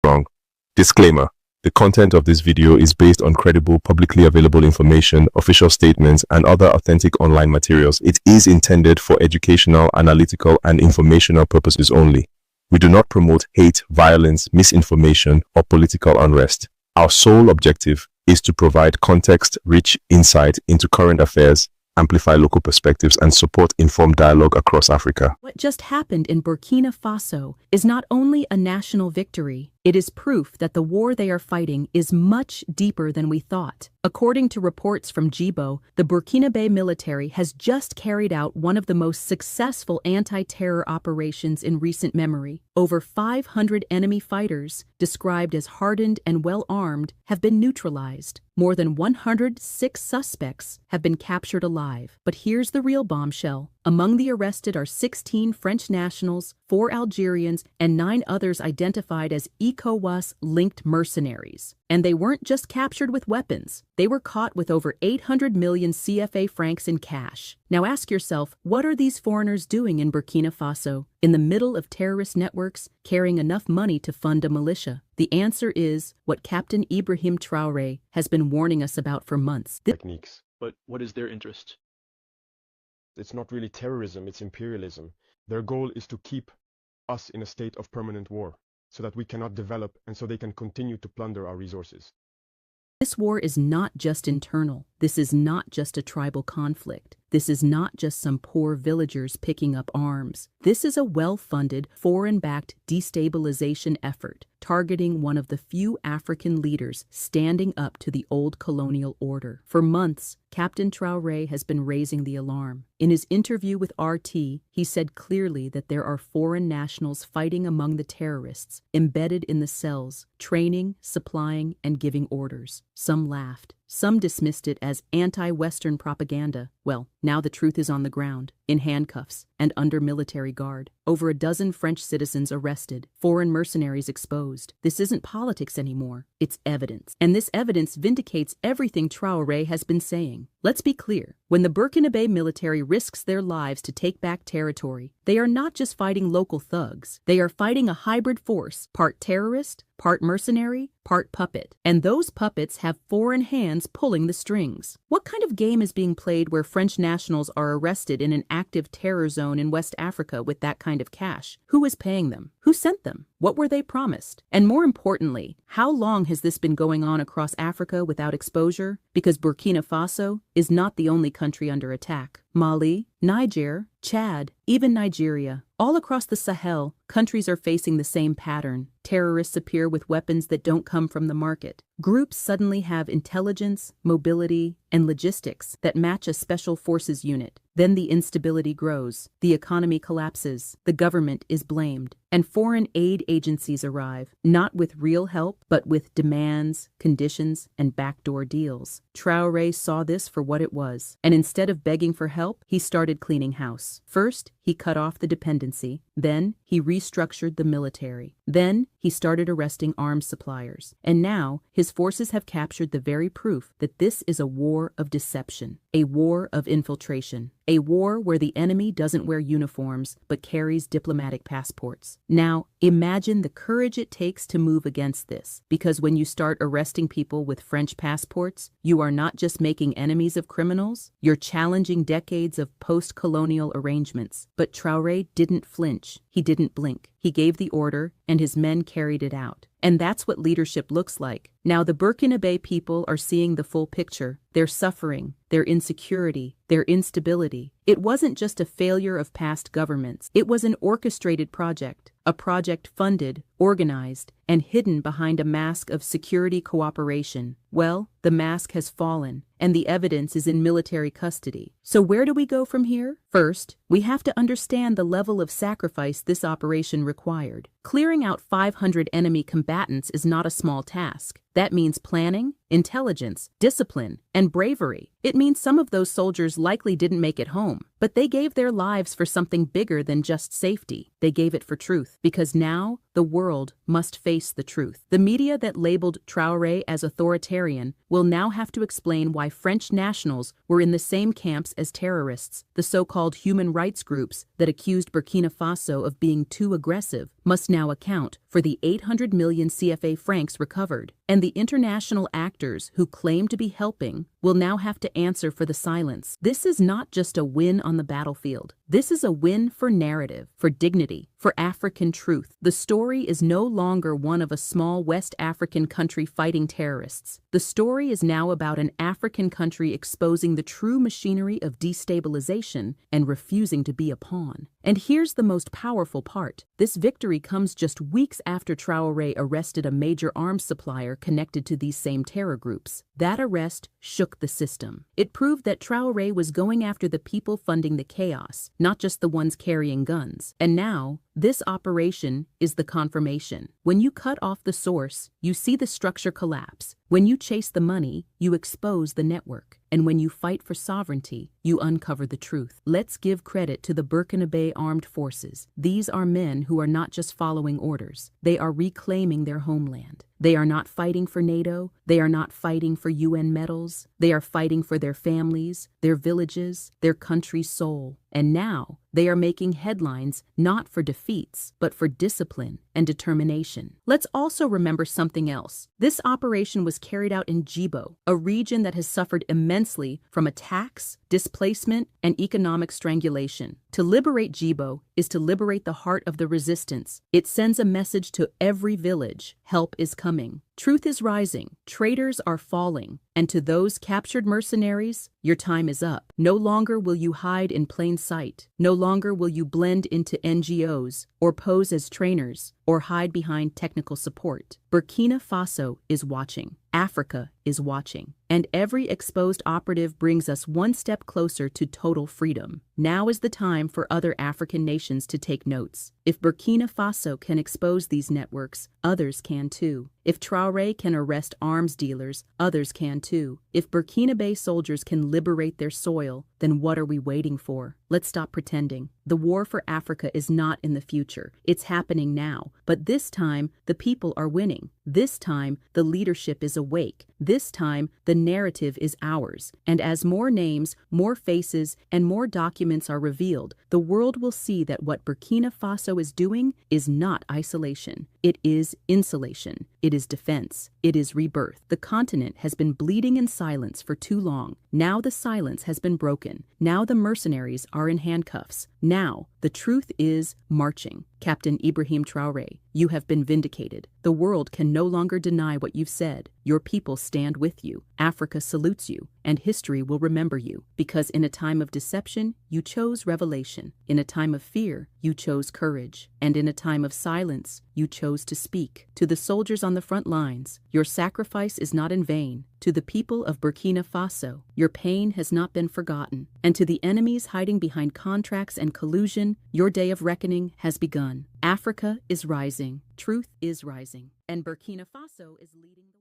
wrong. Disclaimer. The content of this video is based on credible, publicly available information, official statements, and other authentic online materials. It is intended for educational, analytical, and informational purposes only. We do not promote hate, violence, misinformation, or political unrest. Our sole objective is to provide context-rich insight into current affairs, amplify local perspectives, and support informed dialogue across Africa. What just happened in Burkina Faso is not only a national victory, it is proof that the war they are fighting is much deeper than we thought. According to reports from Djibo, the Burkinabe military has just carried out one of the most successful anti-terror operations in recent memory. Over 500 enemy fighters, described as hardened and well-armed, have been neutralized. More than 106 suspects have been captured alive. But here's the real bombshell. Among the arrested are 16 French nationals, 4 Algerians, and 9 others identified as ECOWAS-linked mercenaries. And they weren't just captured with weapons. They were caught with over 800 million CFA francs in cash. Now ask yourself, what are these foreigners doing in Burkina Faso, in the middle of terrorist networks, carrying enough money to fund a militia? The answer is what Captain Ibrahim Traoré has been warning us about for months. Techniques. But what is their interest? It's not really terrorism, it's imperialism. Their goal is to keep us in a state of permanent war, so that we cannot develop and so they can continue to plunder our resources. This war is not just internal. This is not just a tribal conflict. This is not just some poor villagers picking up arms. This is a well-funded, foreign-backed destabilization effort targeting one of the few African leaders standing up to the old colonial order. For months, Captain Traoré has been raising the alarm. In his interview with RT, he said clearly that there are foreign nationals fighting among the terrorists, embedded in the cells, training, supplying, and giving orders. Some laughed. Some dismissed it as anti-Western propaganda. Well, now the truth is on the ground, in handcuffs, and under military guard. Over a dozen French citizens arrested, foreign mercenaries exposed. This isn't politics anymore, it's evidence. And this evidence vindicates everything Traoré has been saying. Let's be clear, when the Burkinabe military risks their lives to take back territory, they are not just fighting local thugs. They are fighting a hybrid force, part terrorist, part mercenary, part puppet. And those puppets have foreign hands pulling the strings. What kind of game is being played where French nationals are arrested in an active terror zone in West Africa with that kind of cash? Who is paying them? Who sent them? What were they promised? And more importantly, how long has this been going on across Africa without exposure? Because Burkina Faso is not the only country under attack. Mali, Niger, Chad, even Nigeria. All across the Sahel, countries are facing the same pattern. Terrorists appear with weapons that don't come from the market. Groups suddenly have intelligence, mobility, and logistics that match a special forces unit. Then the instability grows, the economy collapses, the government is blamed, and foreign aid agencies arrive, not with real help, but with demands, conditions, and backdoor deals. Traoré saw this for what it was, and instead of begging for help, he started cleaning house. First, he cut off the dependency. Then, he restructured the military. Then, he started arresting arms suppliers. And now, his forces have captured the very proof that this is a war of deception, a war of infiltration, a war where the enemy doesn't wear uniforms but carries diplomatic passports. Now, imagine the courage it takes to move against this, because when you start arresting people with French passports, you are not just making enemies of criminals, you're challenging decades of post-colonial arrangements. But Traoré didn't flinch. He didn't blink. He gave the order, and his men carried it out. And that's what leadership looks like. Now the Burkinabe people are seeing the full picture. Their suffering, their insecurity, their instability. It wasn't just a failure of past governments. It was an orchestrated project. A project funded, organized, and hidden behind a mask of security cooperation. Well, the mask has fallen, and the evidence is in military custody. So where do we go from here? First, we have to understand the level of sacrifice this operation required. Clearing out 500 enemy combatants is not a small task. That means planning, intelligence, discipline, and bravery. It means some of those soldiers likely didn't make it home, but they gave their lives for something bigger than just safety. They gave it for truth, because now the world must face the truth. The media that labeled Traoré as authoritarian will now have to explain why French nationals were in the same camps as terrorists, the so-called human rights groups that accused Burkina Faso of being too aggressive, must now account for the 800 million CFA francs recovered, and the international actors who claim to be helping will now have to answer for the silence. This is not just a win on the battlefield. This is a win for narrative, for dignity, for African truth. The story is no longer one of a small West African country fighting terrorists. The story is now about an African country exposing the true machinery of destabilization and refusing to be a pawn. And here's the most powerful part. This victory comes just weeks after Traoré arrested a major arms supplier connected to these same terror groups. That arrest shook the system. It proved that Traoré was going after the people funding the chaos, not just the ones carrying guns. And now, this operation is the confirmation. When you cut off the source, you see the structure collapse. When you chase the money, you expose the network. And when you fight for sovereignty, you uncover the truth. Let's give credit to the Burkinabe armed forces. These are men who are not just following orders. They are reclaiming their homeland. They are not fighting for NATO. They are not fighting for UN medals. They are fighting for their families, their villages, their country's soul. And now, they are making headlines not for defeats, but for discipline and determination. Let's also remember something else. This operation was carried out in Djibo, a region that has suffered immensely from attacks, displacement, and economic strangulation. To liberate Djibo is to liberate the heart of the resistance. It sends a message to every village: help is coming. Truth is rising, traitors are falling, and to those captured mercenaries, your time is up. No longer will you hide in plain sight. No longer will you blend into NGOs, or pose as trainers, or hide behind technical support. Burkina Faso is watching. Africa is watching. And every exposed operative brings us one step closer to total freedom. Now is the time for other African nations to take notes. If Burkina Faso can expose these networks, others can too. If Traoré can arrest arms dealers, others can too. If Burkinabe soldiers can liberate their soil, then what are we waiting for? Let's stop pretending. The war for Africa is not in the future. It's happening now. But this time, the people are winning. This time, the leadership is awake. This time, the narrative is ours. And as more names, more faces, and more documents are revealed, the world will see that what Burkina Faso is doing is not isolation. It is insulation. It is defense. It is rebirth. The continent has been bleeding in silence for too long. Now the silence has been broken. Now the mercenaries are in handcuffs. Now the truth is marching. Captain Ibrahim Traoré, you have been vindicated. The world can no longer deny what you've said. Your people stand with you. Africa salutes you, and history will remember you. Because in a time of deception, you chose revelation. In a time of fear, you chose courage. And in a time of silence, you chose to speak. To the soldiers on the front lines, your sacrifice is not in vain. To the people of Burkina Faso, your pain has not been forgotten. And to the enemies hiding behind contracts and collusion, your day of reckoning has begun. Africa is rising. Truth is rising. And Burkina Faso is leading the